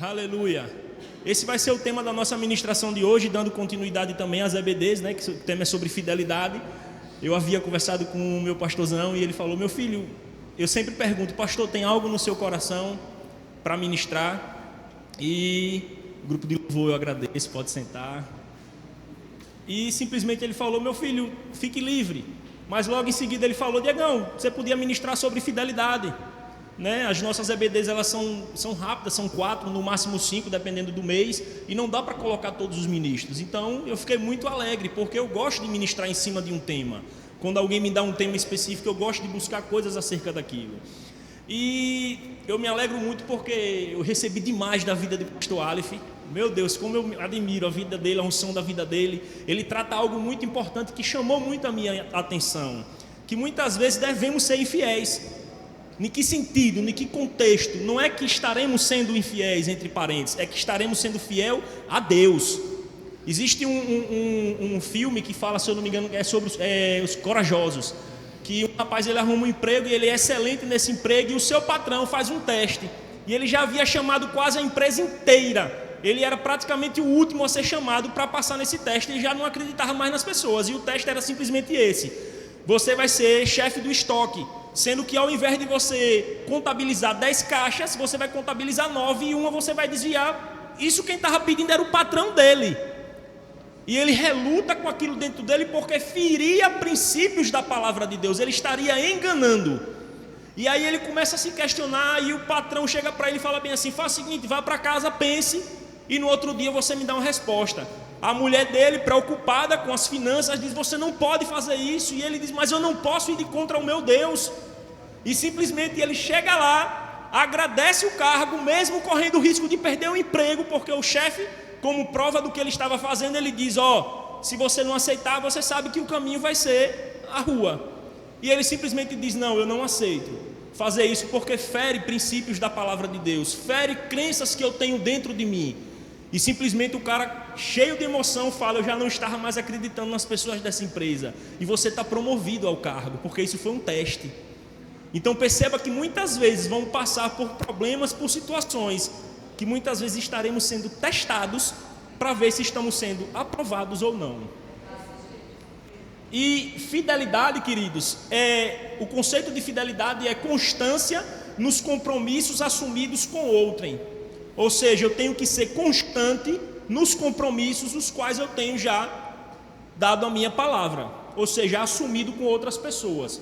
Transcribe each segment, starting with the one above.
Aleluia. Esse vai ser o tema da nossa ministração de hoje, dando continuidade também às EBDs, né, que o tema é sobre fidelidade. Eu havia conversado com o meu pastorzão e ele falou: meu filho, eu sempre pergunto, pastor, tem algo no seu coração para ministrar? E o grupo de louvor, eu agradeço, pode sentar. E simplesmente ele falou: meu filho, fique livre. Mas logo em seguida ele falou: Diegão, você podia ministrar sobre fidelidade, né? As nossas EBDs, elas são rápidas, são 4, no máximo 5, dependendo do mês, e não dá para colocar todos os ministros. Então eu fiquei muito alegre, porque eu gosto de ministrar em cima de um tema. Quando alguém me dá um tema específico, eu gosto de buscar coisas acerca daquilo. E eu me alegro muito porque eu recebi demais da vida de pastor Aleph. Meu Deus, como eu admiro a vida dele, a unção da vida dele. Ele trata algo muito importante que chamou muito a minha atenção, que muitas vezes devemos ser infiéis. Em que sentido, em que contexto? Não é que estaremos sendo infiéis, entre parênteses, é que estaremos sendo fiel a Deus. Existe um filme que fala, se eu não me engano, é sobre os corajosos, que um rapaz, ele arruma um emprego e ele é excelente nesse emprego, e o seu patrão faz um teste, e ele já havia chamado quase a empresa inteira. Ele era praticamente o último a ser chamado para passar nesse teste, e já não acreditava mais nas pessoas, e o teste era simplesmente esse: você vai ser chefe do estoque, sendo que ao invés de você contabilizar 10 caixas, você vai contabilizar 9 e uma você vai desviar. Isso quem estava pedindo era o patrão dele. E ele reluta com aquilo dentro dele porque feria princípios da palavra de Deus, ele estaria enganando. E aí ele começa a se questionar, e o patrão chega para ele e fala bem assim: faz o seguinte, vá para casa, pense, e no outro dia você me dá uma resposta. A mulher dele, preocupada com as finanças, diz: você não pode fazer isso. E ele diz: mas eu não posso ir de contra o meu Deus. E simplesmente ele chega lá, agradece o cargo, mesmo correndo o risco de perder o emprego, porque o chefe, como prova do que ele estava fazendo, ele diz: se você não aceitar, você sabe que o caminho vai ser a rua. E ele simplesmente diz: não, eu não aceito fazer isso, porque fere princípios da palavra de Deus, fere crenças que eu tenho dentro de mim. E simplesmente o cara, cheio de emoção, fala: eu já não estava mais acreditando nas pessoas dessa empresa, e você está promovido ao cargo, porque isso foi um teste. Então perceba que muitas vezes vamos passar por problemas, por situações que muitas vezes estaremos sendo testados para ver se estamos sendo aprovados ou não. E fidelidade, queridos, o conceito de fidelidade é constância nos compromissos assumidos com outrem. Ou seja, eu tenho que ser constante nos compromissos os quais eu tenho já dado a minha palavra, ou seja, assumido com outras pessoas.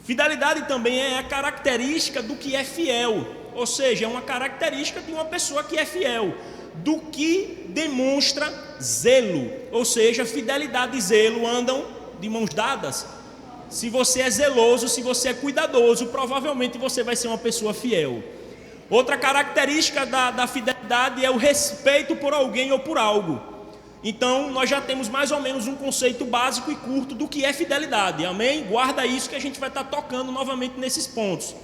Fidelidade também é a característica do que é fiel, ou seja, é uma característica de uma pessoa que é fiel, do que demonstra zelo, ou seja, fidelidade e zelo andam de mãos dadas. Se você é zeloso, se você é cuidadoso, provavelmente você vai ser uma pessoa fiel. Outra característica da fidelidade é o respeito por alguém ou por algo. Então nós já temos mais ou menos um conceito básico e curto do que é fidelidade, amém? Guarda isso que a gente vai estar tocando novamente nesses pontos.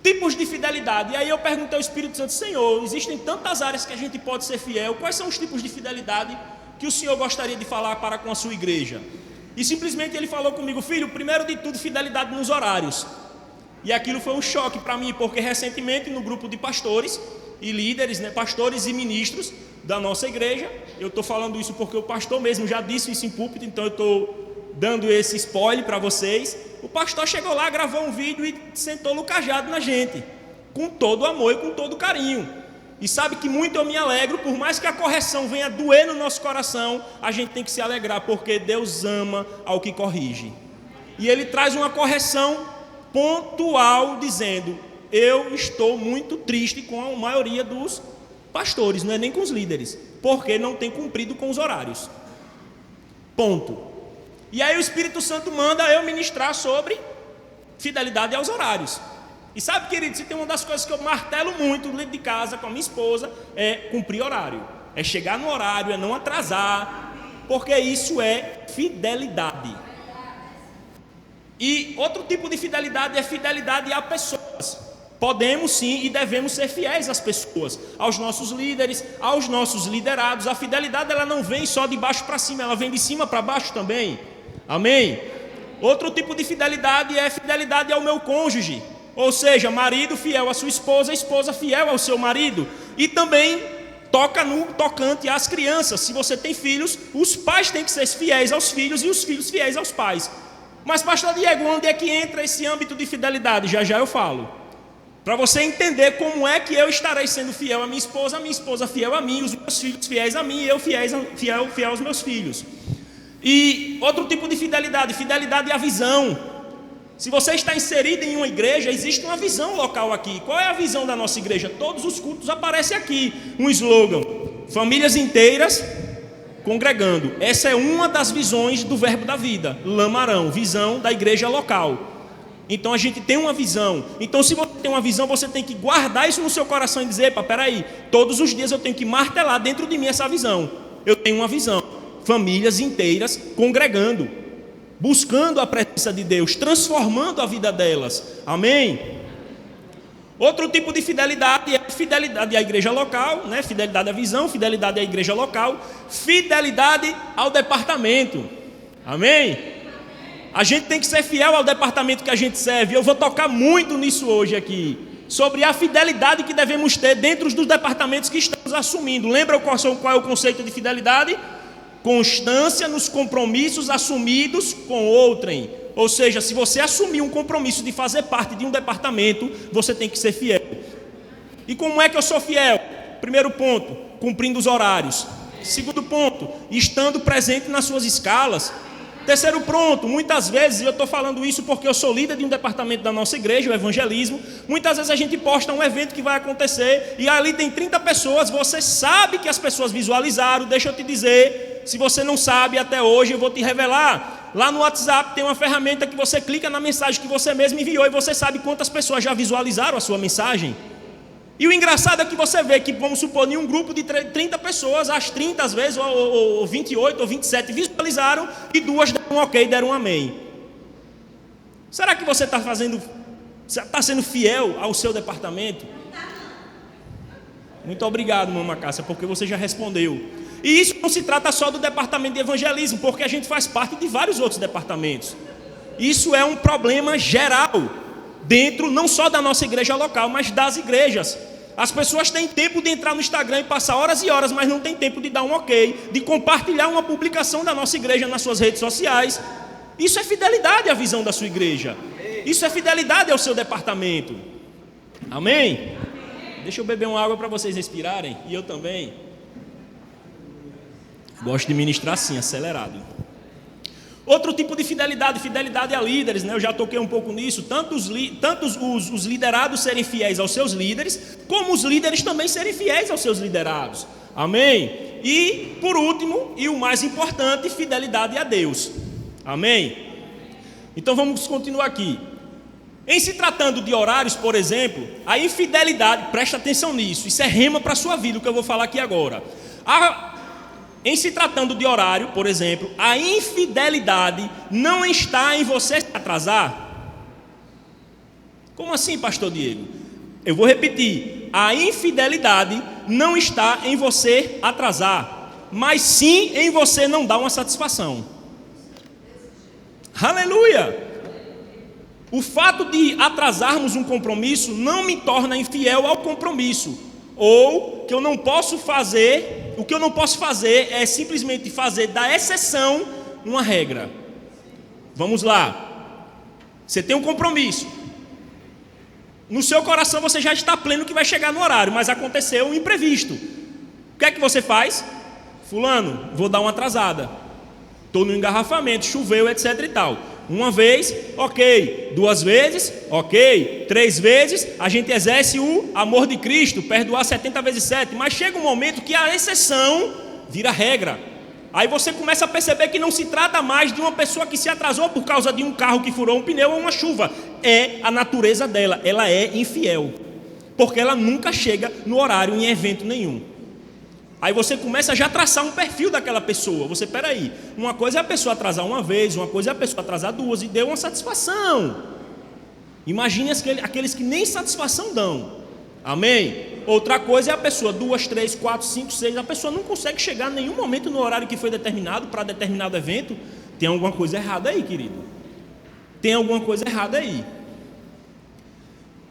Tipos de fidelidade. E aí eu perguntei ao Espírito Santo: Senhor, existem tantas áreas que a gente pode ser fiel, quais são os tipos de fidelidade que o Senhor gostaria de falar para com a sua igreja? E simplesmente ele falou comigo: filho, primeiro de tudo, fidelidade nos horários. E aquilo foi um choque para mim, porque recentemente no grupo de pastores e líderes, né, pastores e ministros da nossa igreja, eu estou falando isso porque o pastor mesmo já disse isso em púlpito, então eu estou dando esse spoiler para vocês. O pastor chegou lá, gravou um vídeo e sentou no cajado na gente, com todo amor e com todo carinho. E sabe que muito eu me alegro, por mais que a correção venha doer no nosso coração, a gente tem que se alegrar, porque Deus ama ao que corrige. E ele traz uma correção pontual, dizendo: eu estou muito triste com a maioria dos pastores, não é nem com os líderes, porque não tem cumprido com os horários. Ponto. E aí o Espírito Santo manda eu ministrar sobre fidelidade aos horários. E sabe, querido, se tem uma das coisas que eu martelo muito dentro de casa com a minha esposa, é cumprir horário, é chegar no horário, é não atrasar, porque isso é fidelidade. E outro tipo de fidelidade é fidelidade a pessoas. Podemos sim e devemos ser fiéis às pessoas, aos nossos líderes, aos nossos liderados. A fidelidade, ela não vem só de baixo para cima, ela vem de cima para baixo também. Amém? Outro tipo de fidelidade é fidelidade ao meu cônjuge. Ou seja, marido fiel à sua esposa, esposa fiel ao seu marido. E também toca no tocante às crianças. Se você tem filhos, os pais têm que ser fiéis aos filhos e os filhos fiéis aos pais. Mas, pastor Diego, onde é que entra esse âmbito de fidelidade? Já já eu falo. Para você entender como é que eu estarei sendo fiel à minha esposa fiel a mim, os meus filhos fiéis a mim e eu fiel aos meus filhos. E outro tipo de fidelidade, fidelidade à visão. Se você está inserido em uma igreja, existe uma visão local aqui. Qual é a visão da nossa igreja? Todos os cultos aparecem aqui, um slogan: famílias inteiras congregando. Essa é uma das visões do Verbo da Vida, Lamarão, visão da igreja local. Então a gente tem uma visão. Então se você tem uma visão, você tem que guardar isso no seu coração e dizer: epa, peraí, todos os dias eu tenho que martelar dentro de mim essa visão. Eu tenho uma visão, famílias inteiras congregando, buscando a presença de Deus, transformando a vida delas. Amém? Outro tipo de fidelidade é a fidelidade à igreja local, né? Fidelidade à visão, fidelidade à igreja local, fidelidade ao departamento. Amém? A gente tem que ser fiel ao departamento que a gente serve. Eu vou tocar muito nisso hoje aqui, sobre a fidelidade que devemos ter dentro dos departamentos que estamos assumindo. Lembra qual é o conceito de fidelidade? Constância nos compromissos assumidos com outrem. Ou seja, se você assumir um compromisso de fazer parte de um departamento, você tem que ser fiel. E como é que eu sou fiel? Primeiro ponto, cumprindo os horários. Segundo ponto, estando presente nas suas escalas. Terceiro ponto, muitas vezes, eu estou falando isso porque eu sou líder de um departamento da nossa igreja, o evangelismo. Muitas vezes a gente posta um evento que vai acontecer e ali tem 30 pessoas, você sabe que as pessoas visualizaram. Deixa eu te dizer, se você não sabe até hoje, eu vou te revelar. Lá no WhatsApp tem uma ferramenta que você clica na mensagem que você mesmo enviou e você sabe quantas pessoas já visualizaram a sua mensagem. E o engraçado é que você vê que, vamos supor, em um grupo de 30 pessoas, as 30 às vezes, ou 28 ou 27 visualizaram e 2 deram um ok, deram um amém. Será que você está sendo fiel ao seu departamento? Muito obrigado, Mama Cássia, porque você já respondeu. E isso não se trata só do departamento de evangelismo, porque a gente faz parte de vários outros departamentos. Isso é um problema geral, dentro não só da nossa igreja local, mas das igrejas. As pessoas têm tempo de entrar no Instagram e passar horas e horas, mas não tem tempo de dar um ok, de compartilhar uma publicação da nossa igreja nas suas redes sociais. Isso é fidelidade à visão da sua igreja. Isso é fidelidade ao seu departamento. Amém? Deixa eu beber uma água para vocês respirarem, e eu também. Gosto de ministrar assim, acelerado. Outro tipo de fidelidade, fidelidade a líderes, né? Eu já toquei um pouco nisso. Tanto os liderados serem fiéis aos seus líderes, como os líderes também serem fiéis aos seus liderados. Amém? E, por último, e o mais importante, fidelidade a Deus. Amém? Então vamos continuar aqui. Em se tratando de horários, por exemplo, a infidelidade, presta atenção nisso, isso é rema para a sua vida, o que eu vou falar aqui agora. Em se tratando de horário, por exemplo, a infidelidade não está em você se atrasar. Como assim, pastor Diego? Eu vou repetir. A infidelidade não está em você atrasar, mas sim em você não dar uma satisfação. Aleluia! O fato de atrasarmos um compromisso não me torna infiel ao compromisso. Ou que eu não posso fazer, o que eu não posso fazer é simplesmente fazer da exceção uma regra. Vamos lá. Você tem um compromisso. No seu coração você já está pleno que vai chegar no horário, mas aconteceu um imprevisto. O que é que você faz? Fulano, vou dar uma atrasada. Estou no engarrafamento, choveu, etc e tal. Uma vez, ok. 2 vezes, ok. 3 vezes, a gente exerce o amor de Cristo, perdoar 70 vezes 7. Mas chega um momento que a exceção vira regra. Aí você começa a perceber que não se trata mais de uma pessoa que se atrasou por causa de um carro que furou um pneu ou uma chuva. É a natureza dela, ela é infiel. Porque ela nunca chega no horário em evento nenhum. Aí você começa já a traçar um perfil daquela pessoa. Você, peraí, uma coisa é a pessoa atrasar uma vez, uma coisa é a pessoa atrasar 2 e deu uma satisfação. Imagine aqueles que nem satisfação dão. Amém? Outra coisa é a pessoa 2, 3, 4, 5, 6. A pessoa não consegue chegar em nenhum momento no horário que foi determinado para determinado evento. Tem alguma coisa errada aí, querido. Tem alguma coisa errada aí.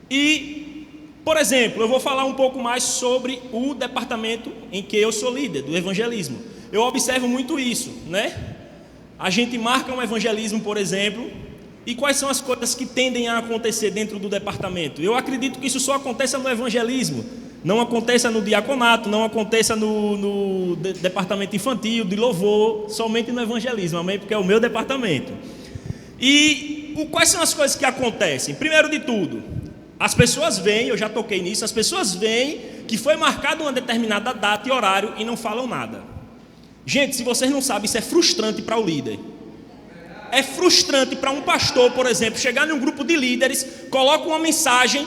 E Por exemplo, eu vou falar um pouco mais sobre o departamento em que eu sou líder, do evangelismo. Eu observo muito isso, né? A gente marca um evangelismo, por exemplo, e quais são as coisas que tendem a acontecer dentro do departamento? Eu acredito que isso só aconteça no evangelismo, não aconteça no diaconato, não aconteça no departamento infantil, de louvor, somente no evangelismo, amém? Porque é o meu departamento. E quais são as coisas que acontecem? Primeiro de tudo, as pessoas veem, eu já toquei nisso, as pessoas veem que foi marcada uma determinada data e horário e não falam nada. Gente, se vocês não sabem, isso é frustrante para o líder. É frustrante para um pastor, por exemplo, chegar num grupo de líderes, coloca uma mensagem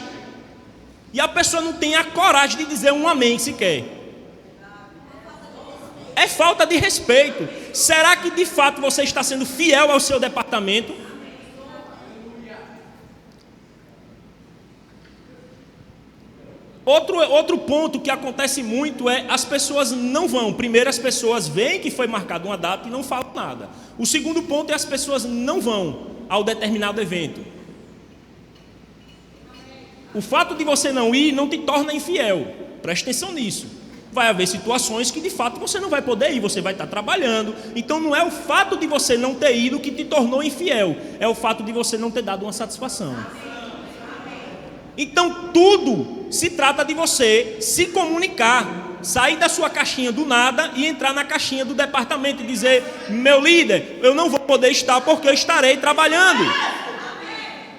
e a pessoa não tem a coragem de dizer um amém sequer. É falta de respeito. Será que de fato você está sendo fiel ao seu departamento? Outro ponto que acontece muito é as pessoas não vão. Primeiro, as pessoas veem que foi marcada uma data e não falam nada. O segundo ponto é as pessoas não vão ao determinado evento. O fato de você não ir não te torna infiel. Preste atenção nisso. Vai haver situações que de fato você não vai poder ir, você vai estar trabalhando. Então não é o fato de você não ter ido que te tornou infiel, é o fato de você não ter dado uma satisfação. Então tudo se trata de você se comunicar, sair da sua caixinha do nada e entrar na caixinha do departamento e dizer: meu líder, eu não vou poder estar porque eu estarei trabalhando.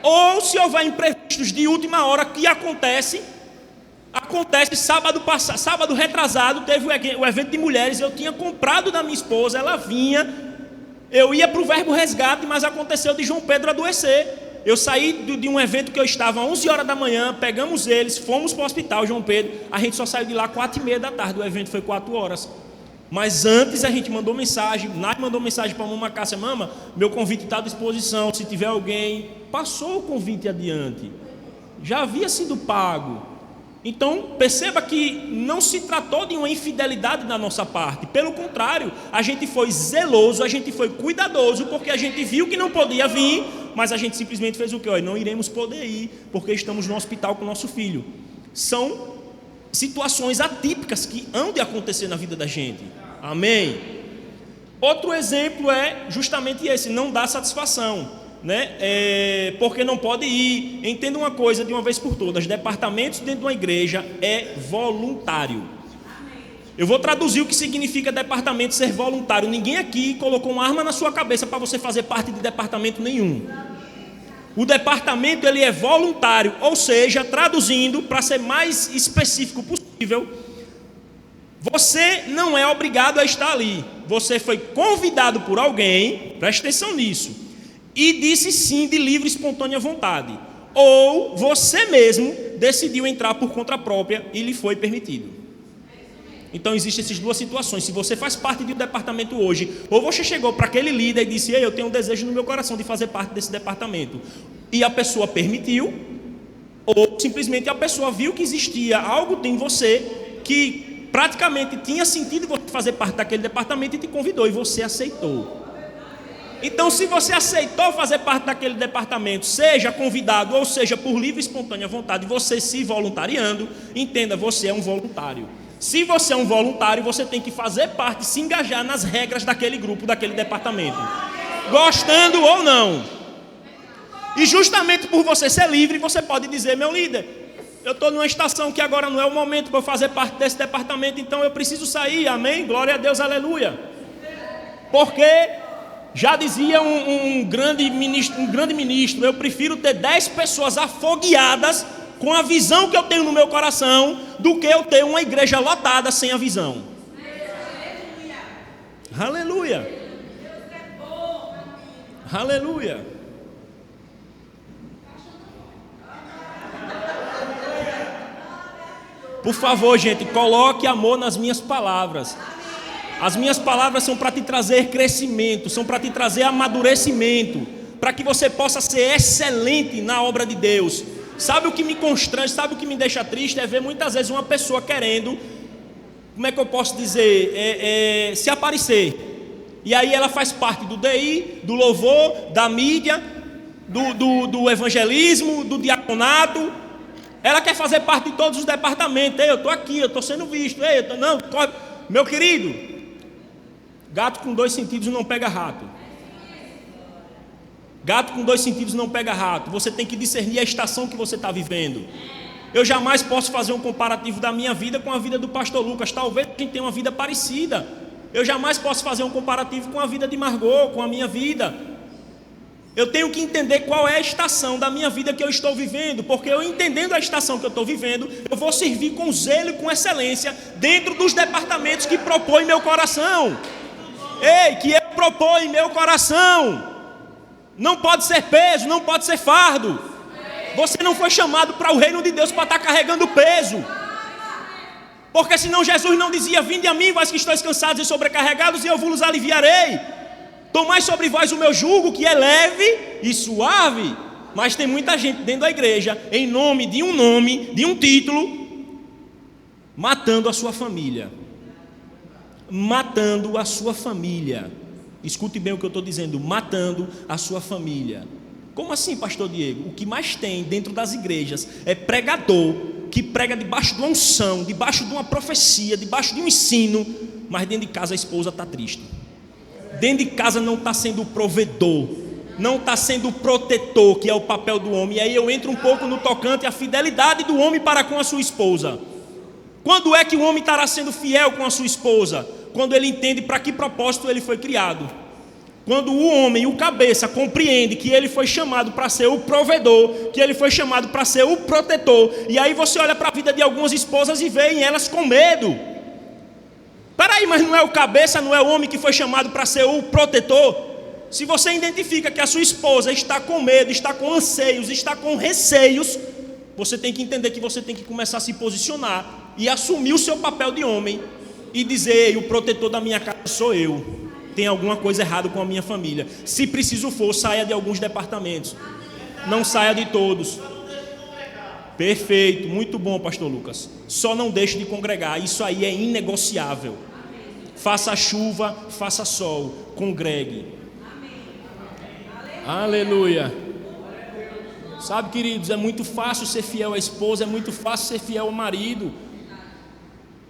Ou se houver imprevistos de última hora que acontece sábado retrasado, teve o evento de mulheres, eu tinha comprado da minha esposa, ela vinha, eu ia para o Verbo Resgate, mas aconteceu de João Pedro adoecer. Eu saí de um evento que eu estava às 11 horas da manhã, pegamos eles, fomos para o hospital João Pedro, a gente só saiu de lá 4h30 da tarde, o evento foi 4 horas. Mas antes a gente mandou mensagem, Nai mandou mensagem para a Mama Cássia: mama, meu convite está à disposição, se tiver alguém. Passou o convite adiante, já havia sido pago. Então perceba que não se tratou de uma infidelidade da nossa parte, pelo contrário, a gente foi zeloso, a gente foi cuidadoso, porque a gente viu que não podia vir, mas a gente simplesmente fez o quê? Não iremos poder ir, porque estamos no hospital com o nosso filho. São situações atípicas que hão de acontecer na vida da gente, amém? Outro exemplo é justamente esse: não dá satisfação, né? Porque não pode ir. Entenda uma coisa de uma vez por todas: departamentos dentro de uma igreja é voluntário. Eu vou traduzir o que significa departamento ser voluntário. Ninguém aqui colocou uma arma na sua cabeça para você fazer parte de departamento nenhum. O departamento ele é voluntário, ou seja, traduzindo para ser mais específico possível, você não é obrigado a estar ali. Você foi convidado por alguém, preste atenção nisso, e disse sim de livre e espontânea vontade, ou você mesmo decidiu entrar por conta própria e lhe foi permitido. Então existem essas duas situações. Se você faz parte de um departamento hoje, ou você chegou para aquele líder e disse: ei, eu tenho um desejo no meu coração de fazer parte desse departamento, e a pessoa permitiu, ou simplesmente a pessoa viu que existia algo em você que praticamente tinha sentido você fazer parte daquele departamento e te convidou, e você aceitou. Então, se você aceitou fazer parte daquele departamento, seja convidado ou seja por livre e espontânea vontade, você se voluntariando, entenda, você é um voluntário. Se você é um voluntário, você tem que fazer parte, se engajar nas regras daquele grupo, daquele departamento, gostando ou não. E justamente por você ser livre, você pode dizer: meu líder, eu estou numa estação que agora não é o momento para eu fazer parte desse departamento, então eu preciso sair, amém? Glória a Deus, aleluia. Porque já dizia um grande ministro: eu prefiro ter 10 pessoas afogueadas com a visão que eu tenho no meu coração, do que eu ter uma igreja lotada sem a visão. Aleluia. Aleluia. Por favor, gente, coloque amor nas minhas palavras. As minhas palavras são para te trazer crescimento, são para te trazer amadurecimento, para que você possa ser excelente na obra de Deus. Sabe o que me constrange, sabe o que me deixa triste? É ver muitas vezes uma pessoa querendo, como é que eu posso dizer, se aparecer. E aí ela faz parte do DI, do louvor, da mídia, do evangelismo, do diaconato, Ela quer fazer parte de todos os departamentos. Ei, eu estou aqui, eu estou sendo visto. Ei, não, corre. Meu querido, gato com 2 sentidos não pega rato. Gato com 2 sentidos não pega rato. Você tem que discernir a estação que você está vivendo. Eu jamais posso fazer um comparativo da minha vida com a vida do pastor Lucas. Talvez a gente tenha uma vida parecida. Eu jamais posso fazer um comparativo com a vida de Margot, com a minha vida. Eu tenho que entender qual é a estação da minha vida que eu estou vivendo, porque eu entendendo a estação que eu estou vivendo, eu vou servir com zelo e com excelência dentro dos departamentos que propõe meu coração. Ei, que eu proponho em meu coração. Não pode ser peso, não pode ser fardo. Você não foi chamado para o reino de Deus para estar carregando peso. Porque senão Jesus não dizia: vinde a mim, vós que estáis cansados e sobrecarregados, e eu vos aliviarei. Tomai sobre vós o meu jugo, que é leve e suave. Mas tem muita gente dentro da igreja, em nome, de um título, matando a sua família. Matando a sua família. Escute bem o que eu estou dizendo: matando a sua família. Como assim, pastor Diego? O que mais tem dentro das igrejas é pregador que prega debaixo de uma unção, debaixo de uma profecia, debaixo de um ensino, mas dentro de casa a esposa está triste. Dentro de casa não está sendo o provedor, não está sendo o protetor, que é o papel do homem. E aí eu entro um pouco no tocante à fidelidade do homem para com a sua esposa. Quando é que o homem estará sendo fiel com a sua esposa? Quando ele entende para que propósito ele foi criado. Quando o homem, o cabeça, compreende que ele foi chamado para ser o provedor, que ele foi chamado para ser o protetor. E aí você olha para a vida de algumas esposas e vê em elas com medo. Peraí, mas não é o cabeça, não é o homem que foi chamado para ser o protetor? Se você identifica que a sua esposa está com medo, está com anseios, está com receios, você tem que entender que você tem que começar a se posicionar e assumir o seu papel de homem e dizer: o protetor da minha casa sou eu. Tem alguma coisa errada com a minha família. Se preciso for, saia de alguns departamentos. Não saia de todos. Perfeito, muito bom, pastor Lucas. Só não deixe de congregar, isso aí é inegociável. Faça chuva, faça sol, congregue. Aleluia. Sabe, queridos, é muito fácil ser fiel à esposa, é muito fácil ser fiel ao marido.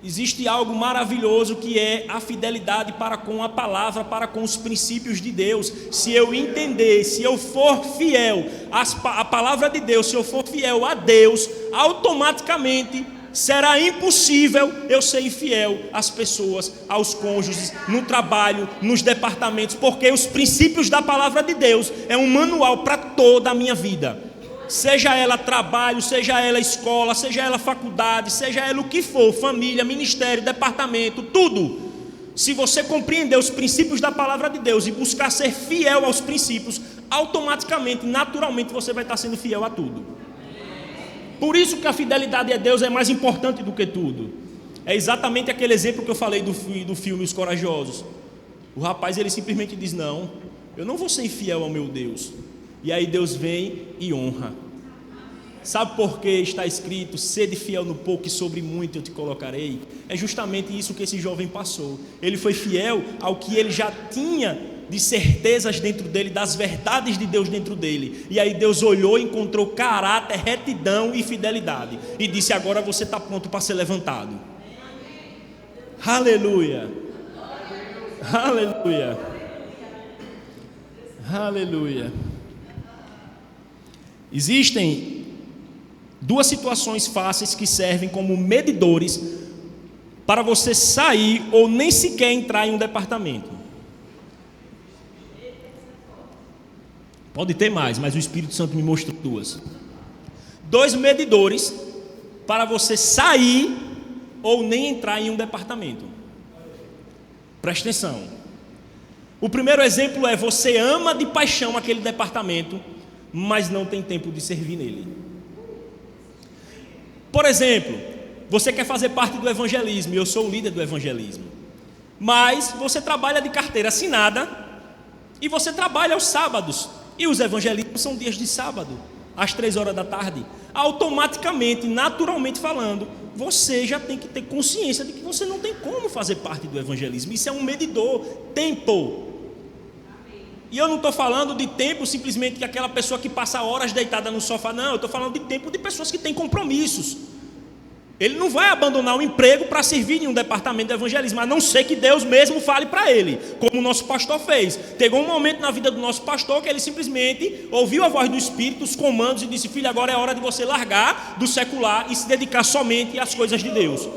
Existe algo maravilhoso que é a fidelidade para com a palavra, para com os princípios de Deus. Se eu entender, se eu for fiel à palavra de Deus, se eu for fiel a Deus, automaticamente será impossível eu ser infiel às pessoas, aos cônjuges, no trabalho, nos departamentos, porque os princípios da palavra de Deus é um manual para toda a minha vida. Seja ela trabalho, seja ela escola, seja ela faculdade, seja ela o que for, família, ministério, departamento, tudo. Se você compreender os princípios da palavra de Deus e buscar ser fiel aos princípios, automaticamente, naturalmente, você vai estar sendo fiel a tudo. Por isso que a fidelidade a Deus é mais importante do que tudo. É exatamente aquele exemplo que eu falei do filme Os Corajosos. O rapaz, ele simplesmente diz: não, eu não vou ser infiel ao meu Deus. E aí Deus vem e honra. Sabe por que está escrito: sede fiel no pouco e sobre muito eu te colocarei? É justamente isso que esse jovem passou. Ele foi fiel ao que ele já tinha de certezas dentro dele, das verdades de Deus dentro dele. E aí Deus olhou e encontrou caráter, retidão e fidelidade. E disse: agora você está pronto para ser levantado. Aleluia. Aleluia. Aleluia. Existem duas situações fáceis que servem como medidores para você sair ou nem sequer entrar em um departamento. Pode ter mais, mas o Espírito Santo me mostrou duas. 2 medidores para você sair ou nem entrar em um departamento. Preste atenção. O primeiro exemplo é: você ama de paixão aquele departamento, mas não tem tempo de servir nele. Por exemplo, você quer fazer parte do evangelismo, e eu sou o líder do evangelismo, mas você trabalha de carteira assinada e você trabalha aos sábados, e os evangelismos são dias de sábado, às 3 horas da tarde. Automaticamente, naturalmente falando, você já tem que ter consciência de que você não tem como fazer parte do evangelismo. Isso é um medidor, tempo. E eu não estou falando de tempo simplesmente que aquela pessoa que passa horas deitada no sofá, não. Eu estou falando de tempo de pessoas que têm compromissos. Ele não vai abandonar o emprego para servir em um departamento de evangelismo, a não ser que Deus mesmo fale para ele, como o nosso pastor fez. Chegou um momento na vida do nosso pastor que ele simplesmente ouviu a voz do Espírito, os comandos, e disse: filho, agora é hora de você largar do secular e se dedicar somente às coisas de Deus.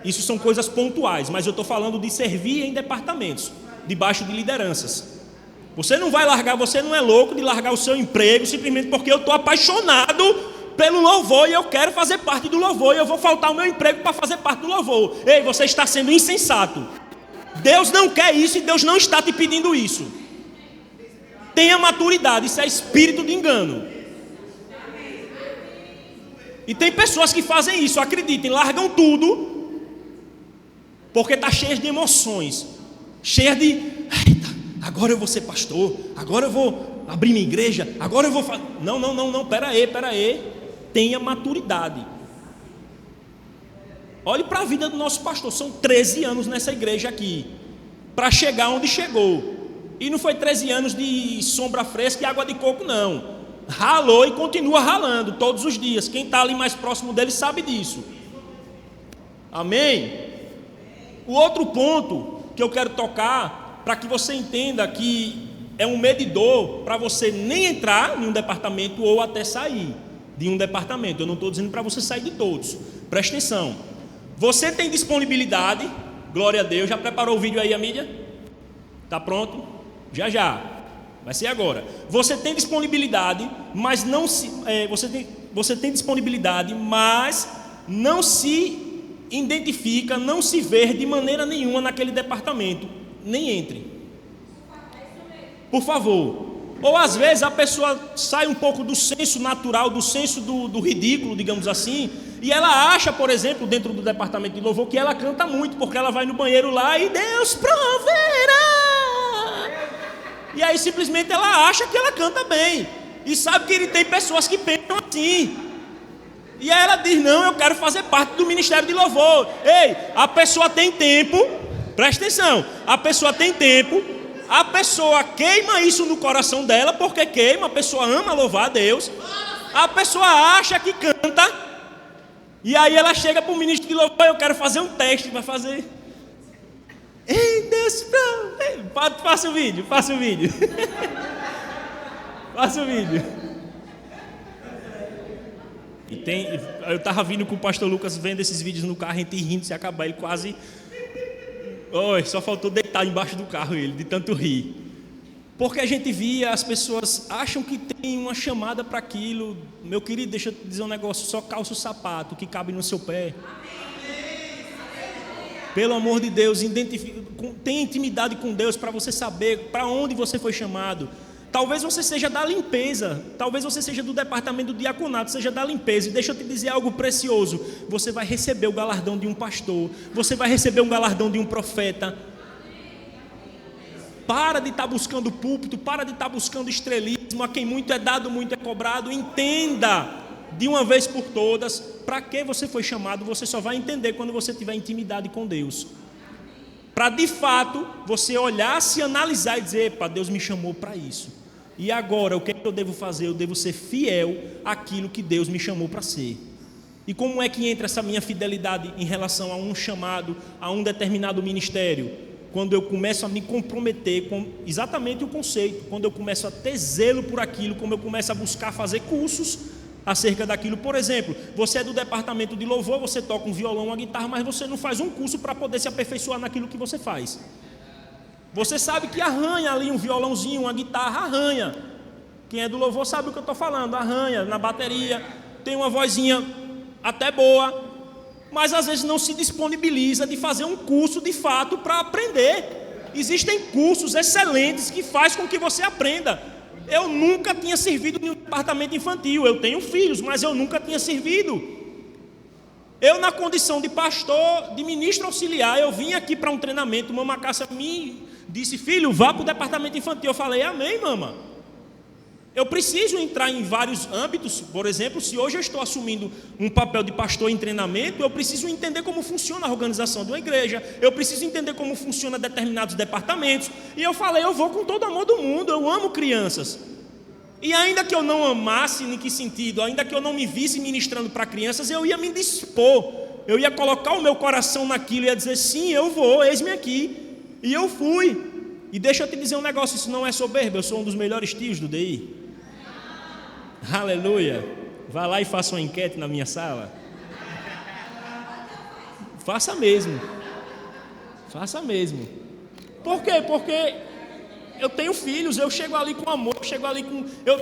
Isso são coisas pontuais, mas eu estou falando de servir em departamentos, debaixo de lideranças. Você não vai largar, você não é louco de largar o seu emprego simplesmente porque eu estou apaixonado pelo louvor e eu quero fazer parte do louvor e eu vou faltar o meu emprego para fazer parte do louvor. Ei, você está sendo insensato. Deus não quer isso e Deus não está te pedindo isso. Tenha maturidade, isso é espírito de engano. E tem pessoas que fazem isso, acreditem, largam tudo porque está cheio de emoções, cheia de: eita, agora eu vou ser pastor, agora eu vou abrir minha igreja, agora eu vou fazer. Não, pera aí. Tenha maturidade. Olhe para a vida do nosso pastor. São 13 anos nessa igreja aqui para chegar onde chegou. E não foi 13 anos de sombra fresca e água de coco, não. Ralou e continua ralando todos os dias. Quem está ali mais próximo dele sabe disso. Amém? O outro ponto que eu quero tocar, para que você entenda que é um medidor para você nem entrar em um departamento ou até sair de um departamento. Eu não estou dizendo para você sair de todos. Preste atenção. Você tem disponibilidade, glória a Deus. Já preparou o vídeo aí, a mídia? Está pronto? Já. Vai ser agora. Você tem disponibilidade, mas não se... você tem disponibilidade, mas não se identifica, não se vê de maneira nenhuma naquele departamento. Nem entre. Por favor. Ou às vezes a pessoa sai um pouco do senso natural, do senso do ridículo, digamos assim, e ela acha, por exemplo, dentro do departamento de louvor, que ela canta muito, porque ela vai no banheiro lá e Deus proverá. E aí simplesmente ela acha que ela canta bem, e sabe que ele tem pessoas que pensam assim. E aí ela diz: não, eu quero fazer parte do ministério de louvor. Ei, a pessoa tem tempo, presta atenção, a pessoa tem tempo. A pessoa queima isso no coração dela, porque queima, a pessoa ama louvar a Deus. A pessoa acha que canta, e aí ela chega para o ministro de louvor: eu quero fazer um teste, vai fazer. Ei, Deus, faça o vídeo. Faça o vídeo. Eu estava vindo com o pastor Lucas, vendo esses vídeos no carro, a gente rindo, se acabar, ele quase... só faltou deitar embaixo do carro ele, de tanto rir. Porque a gente via, as pessoas acham que tem uma chamada para aquilo. Meu querido, deixa eu te dizer um negócio: só calça o sapato que cabe no seu pé. Pelo amor de Deus, tenha intimidade com Deus para você saber para onde você foi chamado. Talvez você seja da limpeza, talvez você seja do departamento do diaconato, seja da limpeza. E deixa eu te dizer algo precioso: você vai receber o galardão de um pastor, você vai receber um galardão de um profeta. Para de estar buscando púlpito, para de estar buscando estrelismo. A quem muito é dado, muito é cobrado. Entenda de uma vez por todas para que você foi chamado. Você só vai entender quando você tiver intimidade com Deus, para de fato você olhar, se analisar e dizer: epa, Deus me chamou para isso, e agora o que eu devo fazer? Eu devo ser fiel àquilo que Deus me chamou para ser. E como é que entra essa minha fidelidade em relação a um chamado, a um determinado ministério? Quando eu começo a me comprometer com exatamente o conceito, quando eu começo a ter zelo por aquilo, como eu começo a buscar fazer cursos acerca daquilo. Por exemplo, você é do departamento de louvor, você toca um violão, uma guitarra, mas você não faz um curso para poder se aperfeiçoar naquilo que você faz. Você sabe que arranha ali um violãozinho, uma guitarra, arranha. Quem é do louvor sabe o que eu estou falando, arranha na bateria, tem uma vozinha até boa, mas às vezes não se disponibiliza de fazer um curso de fato para aprender. Existem cursos excelentes que fazem com que você aprenda. Eu nunca tinha servido em um departamento infantil. Eu tenho filhos, mas eu nunca tinha servido. Eu, na condição de pastor, de ministro auxiliar, eu vim aqui para um treinamento. Mama Cássia me disse: filho, vá para o departamento infantil. Eu falei: amém, mama. Eu preciso entrar em vários âmbitos. Por exemplo, se hoje eu estou assumindo um papel de pastor em treinamento, eu preciso entender como funciona a organização de uma igreja, eu preciso entender como funciona determinados departamentos. E eu falei, eu vou com todo o amor do mundo, eu amo crianças. E ainda que eu não amasse, em que sentido? Ainda que eu não me visse ministrando para crianças, eu ia me dispor, eu ia colocar o meu coração naquilo e ia dizer, sim, eu vou, eis-me aqui. E eu fui. E deixa eu te dizer um negócio, isso não é soberba, eu sou um dos melhores tios do DI. Aleluia. Vá lá e faça uma enquete na minha sala. Faça mesmo. Faça mesmo. Por quê? Porque eu tenho filhos, eu chego ali com amor,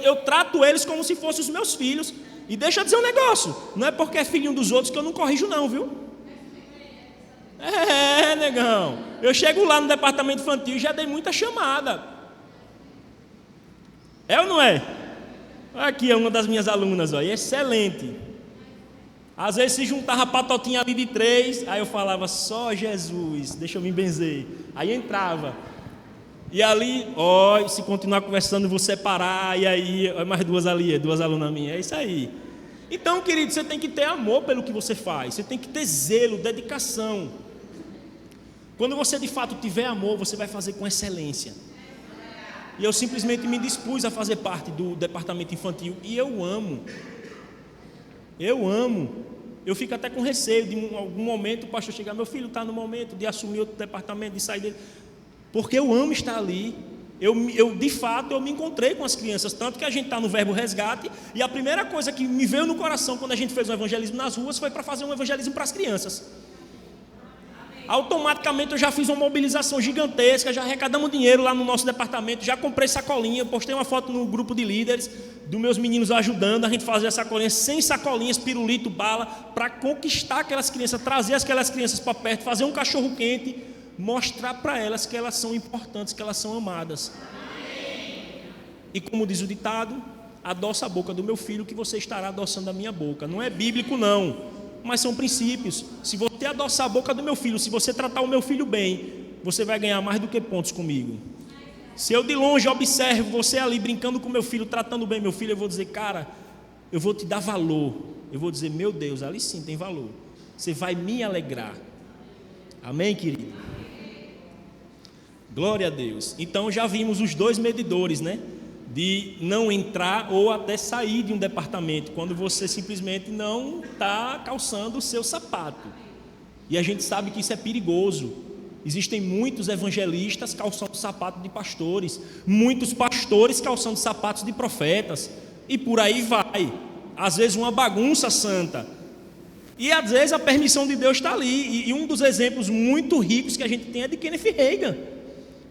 eu trato eles como se fossem os meus filhos. E deixa eu dizer um negócio, não é porque é filhinho dos outros que eu não corrijo não, viu? Negão. Eu chego lá no departamento infantil e já dei muita chamada. É ou não é? Aqui é uma das minhas alunas, ó, excelente. Às vezes se juntava a patotinha ali de 3, aí eu falava, só Jesus, deixa eu me benzer. Aí entrava. E ali, ó, se continuar conversando, eu vou separar. E aí, mais duas ali, duas alunas minhas, é isso aí. Então, querido, você tem que ter amor pelo que você faz. Você tem que ter zelo, dedicação. Quando você de fato tiver amor, você vai fazer com excelência. E eu simplesmente me dispus a fazer parte do departamento infantil. E eu amo. Eu fico até com receio de em algum momento o pastor chegar, meu filho está no momento de assumir outro departamento, de sair dele. Porque eu amo estar ali. De fato, eu me encontrei com as crianças. Tanto que a gente está no Verbo Resgate. E a primeira coisa que me veio no coração quando a gente fez um evangelismo nas ruas foi para fazer um evangelismo para as crianças. Automaticamente eu já fiz uma mobilização gigantesca, já arrecadamos dinheiro lá no nosso departamento, já comprei sacolinha, postei uma foto no grupo de líderes, dos meus meninos ajudando a gente fazer a sacolinha, 100 sacolinhas, pirulito, bala, para conquistar aquelas crianças, trazer aquelas crianças para perto, fazer um cachorro quente, mostrar para elas que elas são importantes, que elas são amadas. E como diz o ditado, adoça a boca do meu filho que você estará adoçando a minha boca. Não é bíblico não, mas são princípios. Se você adoçar a boca do meu filho, se você tratar o meu filho bem, você vai ganhar mais do que pontos comigo. Se eu de longe observo você ali brincando com meu filho, tratando bem meu filho, eu vou dizer, cara, eu vou te dar valor. Eu vou dizer, meu Deus, ali sim tem valor. Você vai me alegrar. Amém, querido? Glória a Deus. Então já vimos os dois medidores, né? De não entrar ou até sair de um departamento, quando você simplesmente não está calçando o seu sapato. E a gente sabe que isso é perigoso. Existem muitos evangelistas calçando sapato de pastores, muitos pastores calçando sapatos de profetas, e por aí vai. Às vezes uma bagunça santa. E às vezes a permissão de Deus está ali. E um dos exemplos muito ricos que a gente tem é de Kenneth Hagin.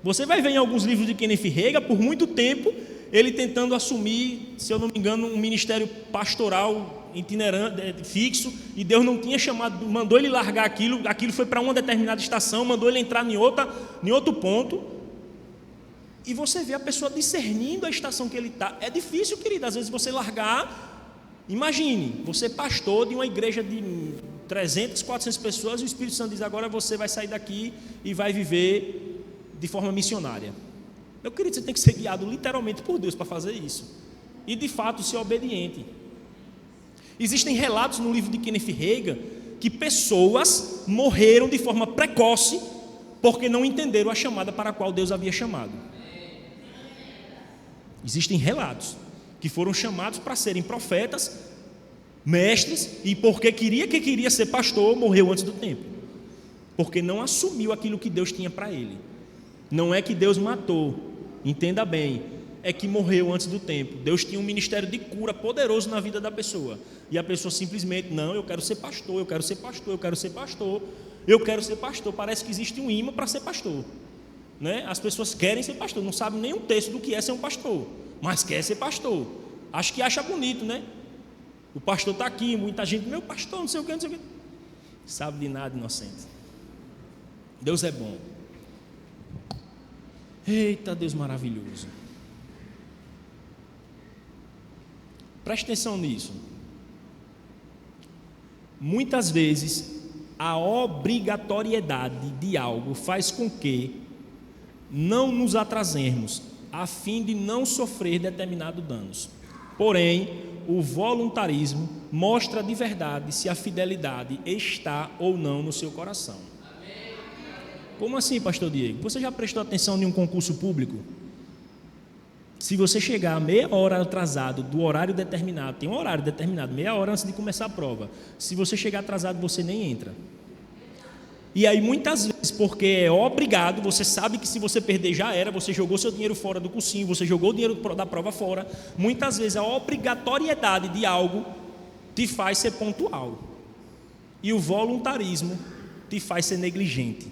Você vai ver em alguns livros de Kenneth Hagin, por muito tempo, ele tentando assumir, se eu não me engano, um ministério pastoral itinerante, fixo, e Deus não tinha chamado, mandou ele largar aquilo foi para uma determinada estação, mandou ele entrar em outro ponto, e você vê a pessoa discernindo a estação que ele está. É difícil, querido, às vezes você largar. Imagine, você é pastor de uma igreja de 300, 400 pessoas, e o Espírito Santo diz, agora você vai sair daqui e vai viver de forma missionária. Meu querido, você tem que ser guiado literalmente por Deus para fazer isso. E de fato ser obediente. Existem relatos no livro de Kenneth Hagin que pessoas morreram de forma precoce porque não entenderam a chamada para a qual Deus havia chamado. Existem relatos que foram chamados para serem profetas, mestres, e porque queria ser pastor, morreu antes do tempo. Porque não assumiu aquilo que Deus tinha para ele. Não é que Deus matou, entenda bem, é que morreu antes do tempo. Deus tinha um ministério de cura poderoso na vida da pessoa, e a pessoa simplesmente, não, eu quero ser pastor, eu quero ser pastor, eu quero ser pastor, eu quero ser pastor. Parece que existe um imã para ser pastor, né? As pessoas querem ser pastor, não sabem nem um terço do que é ser um pastor, mas quer ser pastor. Acho que acha bonito, né? O pastor está aqui, muita gente, meu pastor, não sei o que, não sei o que. Sabe de nada, inocente. Deus é bom. Eita, Deus maravilhoso. Preste atenção nisso. Muitas vezes a obrigatoriedade de algo faz com que não nos atrasemos a fim de não sofrer determinados danos. Porém, o voluntarismo mostra de verdade se a fidelidade está ou não no seu coração. Como assim, pastor Diego? Você já prestou atenção em um concurso público? Se você chegar meia hora atrasado do horário determinado, tem um horário determinado, meia hora antes de começar a prova, se você chegar atrasado, você nem entra. E aí muitas vezes, porque é obrigado, você sabe que se você perder já era, você jogou seu dinheiro fora do cursinho, você jogou o dinheiro da prova fora, muitas vezes a obrigatoriedade de algo te faz ser pontual. E o voluntarismo te faz ser negligente.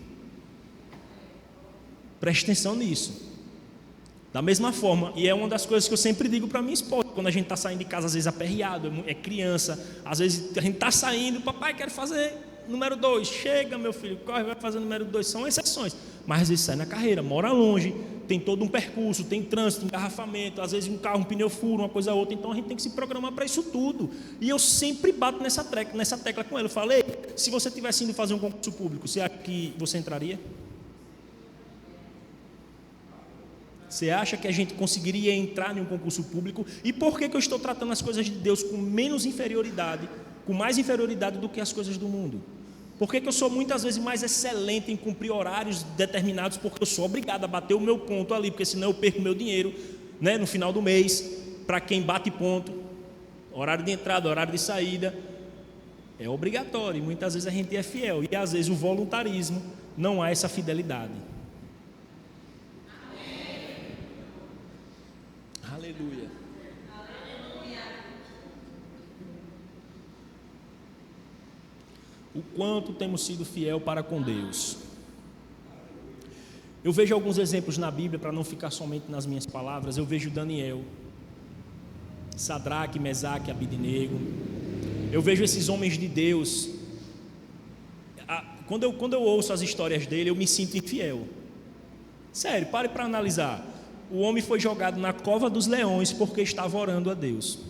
Preste atenção nisso. Da mesma forma, e é uma das coisas que eu sempre digo para minha esposa, quando a gente está saindo de casa, às vezes aperreado, é criança, às vezes a gente está saindo, papai, quero fazer número 2, chega meu filho, corre, vai fazer número 2, são exceções, mas às vezes sai na carreira, mora longe, tem todo um percurso, tem trânsito, engarrafamento, às vezes um carro, um pneu fura, uma coisa ou outra, então a gente tem que se programar para isso tudo, e eu sempre bato nessa tecla com ele, eu falei, se você tivesse indo fazer um concurso público, você acha que você entraria? Você acha que a gente conseguiria entrar em um concurso público? E por que eu estou tratando as coisas de Deus com menos inferioridade, com mais inferioridade do que as coisas do mundo? Por que eu sou muitas vezes mais excelente em cumprir horários determinados? Porque eu sou obrigado a bater o meu ponto ali, porque senão eu perco meu dinheiro, né, no final do mês, para quem bate ponto, horário de entrada, horário de saída, é obrigatório, e muitas vezes a gente é fiel, e às vezes o voluntarismo não há essa fidelidade. Aleluia. O quanto temos sido fiel para com Deus. Eu vejo alguns exemplos na Bíblia, para não ficar somente nas minhas palavras. Eu vejo Daniel, Sadraque, Mesaque, Abidnego. Eu vejo esses homens de Deus. Quando eu ouço as histórias dele, eu me sinto infiel. Sério, pare para analisar. O homem foi jogado na cova dos leões porque estava orando a Deus.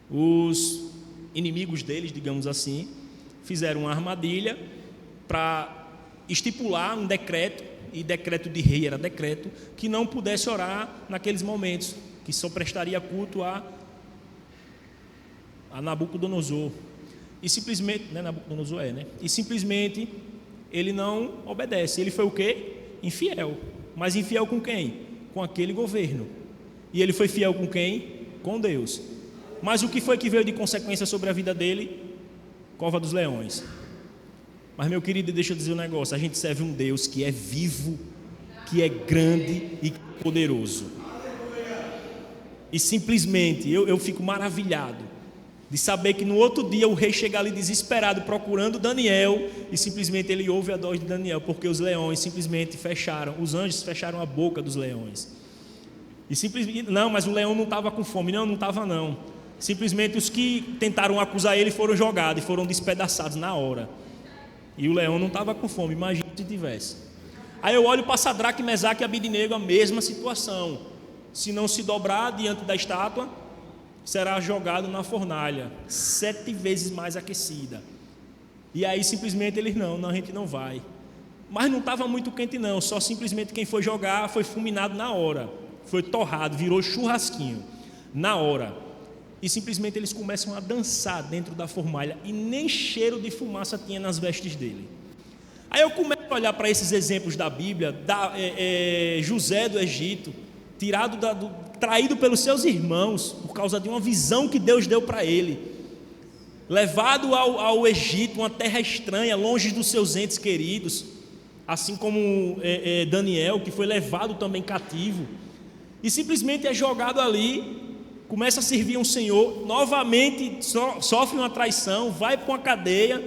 Os inimigos deles, digamos assim, fizeram uma armadilha para estipular um decreto, e decreto de rei era decreto, que não pudesse orar naqueles momentos, que só prestaria culto a Nabucodonosor. E simplesmente, né, Nabucodonosor né? E simplesmente ele não obedece. Ele foi o quê? Infiel. Mas infiel com quem? Com aquele governo. E ele foi fiel com quem? Com Deus. Mas o que foi que veio de consequência sobre a vida dele? Cova dos leões. Mas meu querido, deixa eu dizer um negócio. A gente serve um Deus que é vivo, que é grande e poderoso. E simplesmente eu fico maravilhado de saber que no outro dia o rei chega ali desesperado procurando Daniel, e simplesmente ele ouve a voz de Daniel, porque os leões simplesmente fecharam, os anjos fecharam a boca dos leões. E simplesmente, não, mas o leão não estava com fome. Não estava não. Simplesmente os que tentaram acusar ele foram jogados e foram despedaçados na hora. E o leão não estava com fome, imagina se tivesse. Aí eu olho para Sadraque, Mesaque e Abidnego, a mesma situação. Se não se dobrar diante da estátua, será jogado na fornalha, 7 vezes mais aquecida. E aí simplesmente eles, não, a gente não vai. Mas não estava muito quente não, só simplesmente quem foi jogar foi fulminado na hora. Foi torrado, virou churrasquinho, na hora. E simplesmente eles começam a dançar dentro da fornalha, e nem cheiro de fumaça tinha nas vestes dele. Aí eu começo a olhar para esses exemplos da Bíblia, José do Egito, traído pelos seus irmãos, por causa de uma visão que Deus deu para ele, levado ao Egito, uma terra estranha, longe dos seus entes queridos, assim como Daniel, que foi levado também cativo, e simplesmente é jogado ali, começa a servir um Senhor, novamente sofre uma traição, vai para uma cadeia,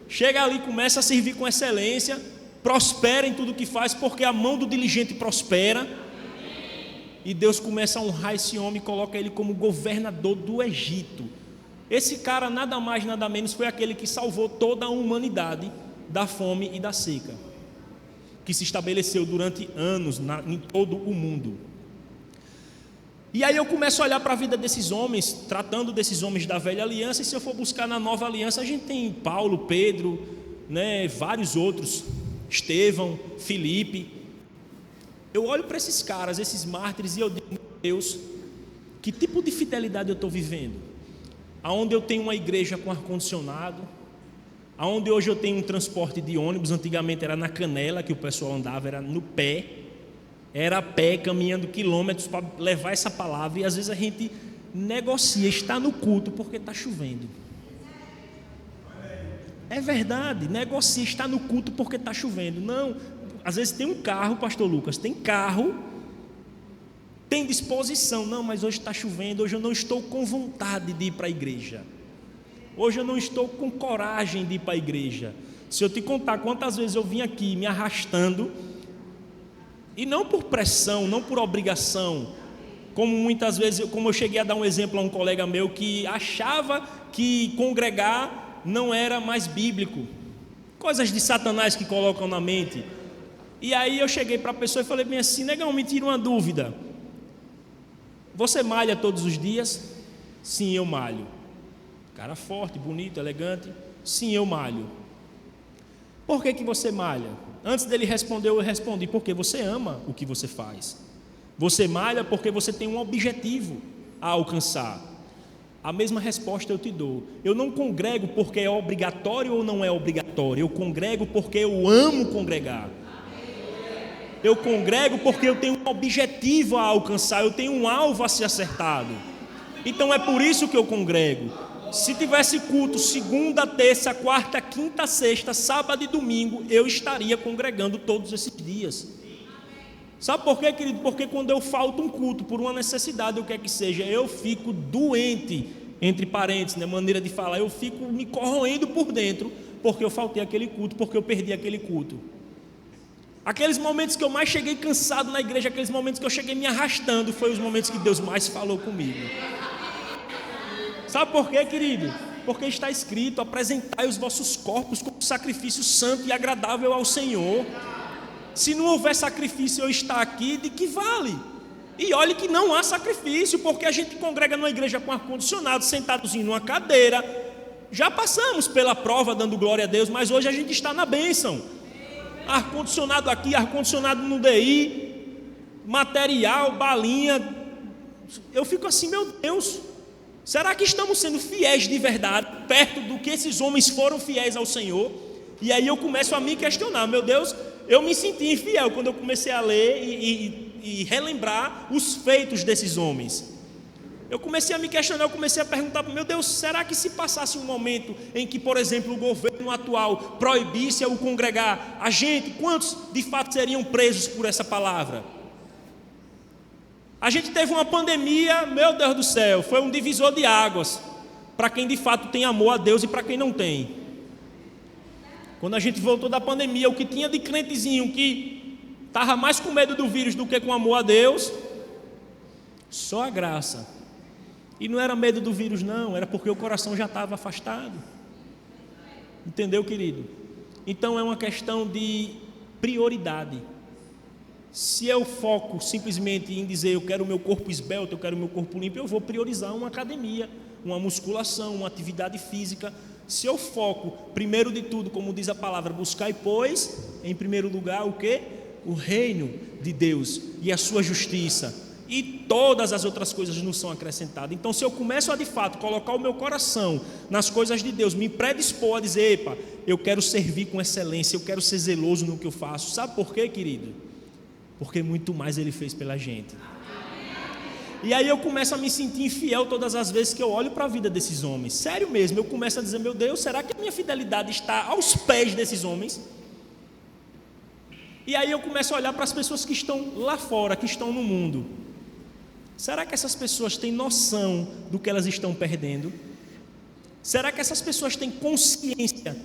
chega ali, começa a servir com excelência, prospera em tudo que faz, porque a mão do diligente prospera. E Deus começa a honrar esse homem e coloca ele como governador do Egito. Esse cara, nada mais, nada menos, foi aquele que salvou toda a humanidade da fome e da seca, que se estabeleceu durante anos em todo o mundo. E aí eu começo a olhar para a vida desses homens, tratando desses homens da velha aliança, e se eu for buscar na nova aliança, a gente tem Paulo, Pedro, né, vários outros, Estevão, Filipe. Eu olho para esses caras, esses mártires, e eu digo: meu Deus, que tipo de fidelidade eu estou vivendo? Aonde eu tenho uma igreja com ar-condicionado, aonde hoje eu tenho um transporte de ônibus. Antigamente era na canela que o pessoal andava, era no pé, era a pé, caminhando quilômetros para levar essa palavra. E às vezes a gente negocia estar no culto porque está chovendo. É verdade, negocia estar no culto porque está chovendo. Não, às vezes tem um carro, pastor Lucas, tem carro, tem disposição. Não, mas hoje está chovendo, hoje eu não estou com vontade de ir para a igreja. Hoje eu não estou com coragem de ir para a igreja. Se eu te contar quantas vezes eu vim aqui me arrastando, e não por pressão, não por obrigação, como muitas vezes, como eu cheguei a dar um exemplo a um colega meu que achava que congregar não era mais bíblico, coisas de Satanás que colocam na mente. E aí eu cheguei para a pessoa e falei bem assim: negão, me tira uma dúvida, você malha todos os dias? Sim, eu malho. Cara forte, bonito, elegante. Sim, eu malho. Por que você malha? Antes dele responder, eu respondi: porque você ama o que você faz. Você malha porque você tem um objetivo a alcançar. A mesma resposta eu te dou. Eu não congrego porque é obrigatório ou não é obrigatório. Eu congrego porque eu amo congregar. Eu congrego porque eu tenho um objetivo a alcançar, eu tenho um alvo a ser acertado. Então é por isso que eu congrego. Se tivesse culto segunda, terça, quarta, quinta, sexta, sábado e domingo, eu estaria congregando todos esses dias. Sabe por quê, querido? Porque quando eu falto um culto por uma necessidade, o que é que seja, eu fico doente, entre parênteses, né, maneira de falar, eu fico me corroendo por dentro, porque eu faltei aquele culto, porque eu perdi aquele culto. Aqueles momentos que eu mais cheguei cansado na igreja, aqueles momentos que eu cheguei me arrastando, foi os momentos que Deus mais falou comigo. Sabe por quê, querido? Porque está escrito: apresentai os vossos corpos como sacrifício santo e agradável ao Senhor. Se não houver sacrifício eu estar aqui, de que vale? E olhe que não há sacrifício, porque a gente congrega numa igreja com ar-condicionado, sentados em uma cadeira. Já passamos pela prova dando glória a Deus, mas hoje a gente está na bênção. Ar-condicionado aqui, ar-condicionado no DI, material, balinha. Eu fico assim: meu Deus, será que estamos sendo fiéis de verdade, perto do que esses homens foram fiéis ao Senhor? E aí eu começo a me questionar: meu Deus, eu me senti infiel quando eu comecei a ler e relembrar os feitos desses homens. Eu comecei a me questionar, eu comecei a perguntar: meu Deus, será que se passasse um momento em que, por exemplo, o governo atual proibisse o congregar, a gente, quantos de fato seriam presos por essa palavra? A gente teve uma pandemia, meu Deus do céu, foi um divisor de águas, para quem de fato tem amor a Deus e para quem não tem. Quando a gente voltou da pandemia, o que tinha de crentezinho que estava mais com medo do vírus do que com amor a Deus, só a graça. E não era medo do vírus não, era porque o coração já estava afastado. Entendeu, querido? Então é uma questão de prioridade. Se eu foco simplesmente em dizer: eu quero o meu corpo esbelto, eu quero o meu corpo limpo, eu vou priorizar uma academia, uma musculação, uma atividade física. Se eu foco, primeiro de tudo, como diz a palavra, buscai, pois, em primeiro lugar, o quê? O reino de Deus e a sua justiça, e todas as outras coisas nos são acrescentadas. Então, se eu começo a de fato colocar o meu coração nas coisas de Deus, me predispor a dizer: epa, eu quero servir com excelência, eu quero ser zeloso no que eu faço. Sabe por quê, querido? Porque muito mais Ele fez pela gente. E aí eu começo a me sentir infiel todas as vezes que eu olho para a vida desses homens. Sério mesmo, eu começo a dizer: meu Deus, será que a minha fidelidade está aos pés desses homens? E aí eu começo a olhar para as pessoas que estão lá fora, que estão no mundo. Será que essas pessoas têm noção do que elas estão perdendo? Será que essas pessoas têm consciência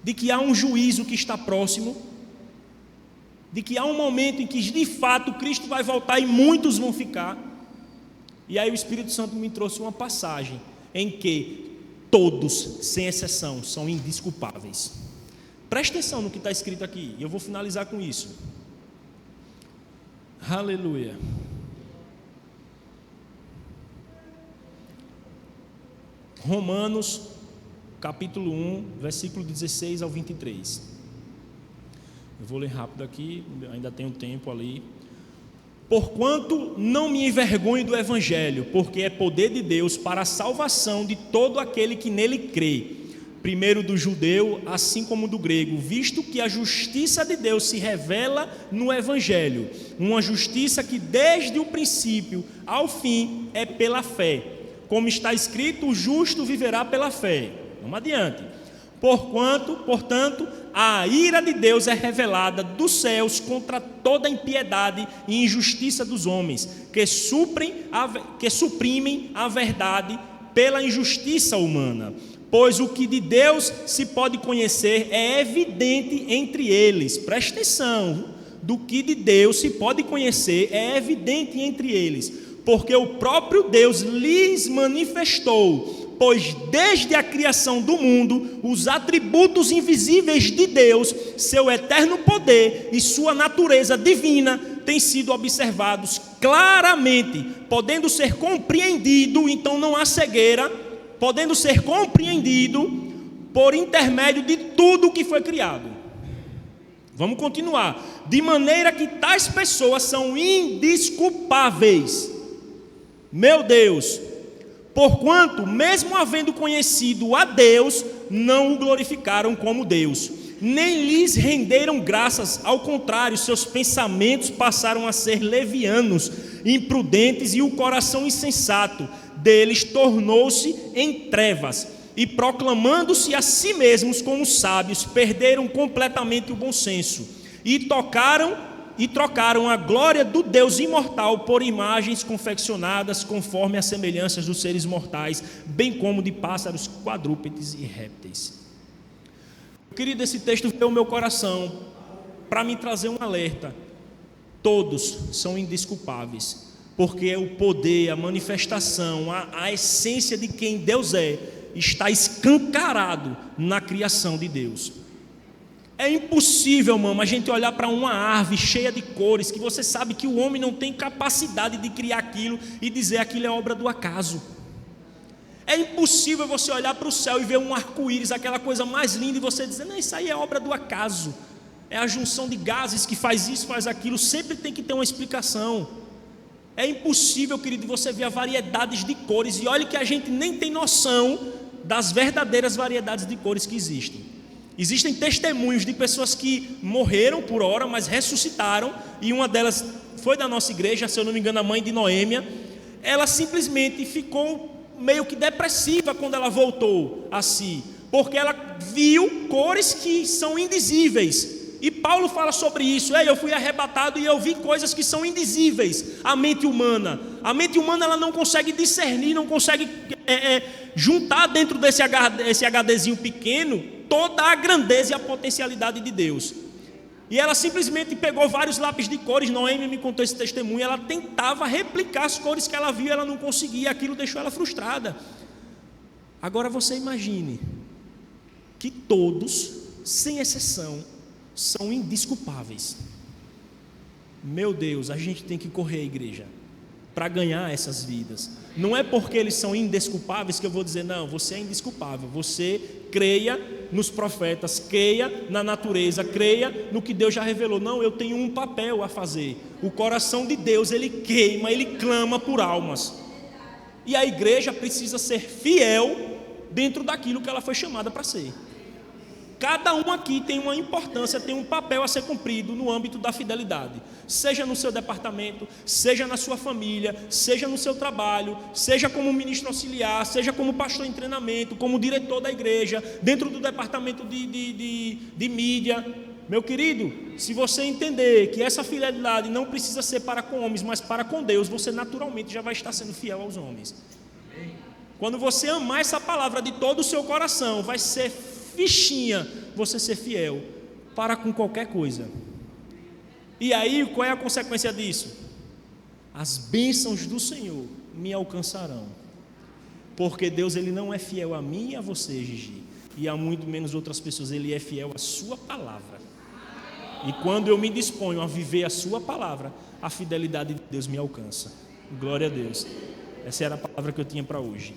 de que há um juízo que está próximo? De que há um momento em que de fato Cristo vai voltar e muitos vão ficar? E aí o Espírito Santo me trouxe uma passagem em que todos, sem exceção, são indesculpáveis. Preste atenção no que está escrito aqui, e eu vou finalizar com isso. Aleluia. Romanos, capítulo 1, versículo 16 ao 23. Eu vou ler rápido aqui, ainda tenho tempo ali. Porquanto não me envergonho do Evangelho, porque é poder de Deus para a salvação de todo aquele que nele crê, primeiro do judeu, assim como do grego, visto que a justiça de Deus se revela no Evangelho, uma justiça que desde o princípio ao fim é pela fé, como está escrito, o justo viverá pela fé. Vamos adiante. Portanto, a ira de Deus é revelada dos céus contra toda a impiedade e injustiça dos homens, que suprimem a verdade pela injustiça humana. Pois o que de Deus se pode conhecer é evidente entre eles. Presta atenção, do que de Deus se pode conhecer é evidente entre eles, porque o próprio Deus lhes manifestou. Pois desde a criação do mundo, os atributos invisíveis de Deus, seu eterno poder e sua natureza divina têm sido observados claramente, podendo ser compreendido, então não há cegueira, podendo ser compreendido por intermédio de tudo o que foi criado. Vamos continuar. De maneira que tais pessoas são indesculpáveis. Meu Deus! Porquanto, mesmo havendo conhecido a Deus, não o glorificaram como Deus, nem lhes renderam graças, ao contrário, seus pensamentos passaram a ser levianos, imprudentes, e o coração insensato deles tornou-se em trevas, e proclamando-se a si mesmos como sábios, perderam completamente o bom senso, e trocaram a glória do Deus imortal por imagens confeccionadas conforme as semelhanças dos seres mortais, bem como de pássaros, quadrúpedes e répteis. Querido, esse texto veio ao meu coração para me trazer um alerta. Todos são indesculpáveis, porque o poder, a manifestação, a essência de quem Deus está escancarado na criação de Deus. É impossível, mama, a gente olhar para uma árvore cheia de cores, que você sabe que o homem não tem capacidade de criar aquilo e dizer aquilo é obra do acaso. É impossível você olhar para o céu e ver um arco-íris, aquela coisa mais linda, e você dizer, não, isso aí é obra do acaso. É a junção de gases que faz isso, faz aquilo, sempre tem que ter uma explicação. É impossível, querido, você ver a variedades de cores, e olha que a gente nem tem noção das verdadeiras variedades de cores que existem. Existem testemunhos de pessoas que morreram por hora, mas ressuscitaram, e uma delas foi da nossa igreja, se eu não me engano, a mãe de Noêmia. Ela simplesmente ficou meio que depressiva quando ela voltou a si, porque ela viu cores que são indizíveis. E Paulo fala sobre isso. Eu fui arrebatado e eu vi coisas que são indizíveis à mente humana. A mente humana ela não consegue discernir, não consegue juntar dentro desse HDzinho pequeno toda a grandeza e a potencialidade de Deus. E ela simplesmente pegou vários lápis de cores. Noemi me contou esse testemunho. Ela tentava replicar as cores que ela viu, ela não conseguia. Aquilo deixou ela frustrada. Agora você imagine que todos, sem exceção, são indesculpáveis. Meu Deus, a gente tem que correr, igreja, para ganhar essas vidas. Não é porque eles são indesculpáveis que eu vou dizer, não, você é indesculpável. Você creia nos profetas, creia na natureza, creia no que Deus já revelou. Não, eu tenho um papel a fazer. O coração de Deus, ele queima, ele clama por almas. E a igreja precisa ser fiel dentro daquilo que ela foi chamada para ser. Cada um aqui tem uma importância, tem um papel a ser cumprido no âmbito da fidelidade. Seja no seu departamento, seja na sua família, seja no seu trabalho, seja como ministro auxiliar, seja como pastor em treinamento, como diretor da igreja, dentro do departamento de mídia. Meu querido, se você entender que essa fidelidade não precisa ser para com homens, mas para com Deus, você naturalmente já vai estar sendo fiel aos homens. Quando você amar essa palavra de todo o seu coração, vai ser fichinha você ser fiel para com qualquer coisa. E aí, qual é a consequência disso? As bênçãos do Senhor me alcançarão, porque Deus ele não é fiel a mim e a você, Gigi, e a muito menos outras pessoas. Ele é fiel à sua palavra, e quando eu me disponho a viver a sua palavra, a fidelidade de Deus me alcança. Glória a Deus. Essa era a palavra que eu tinha para hoje.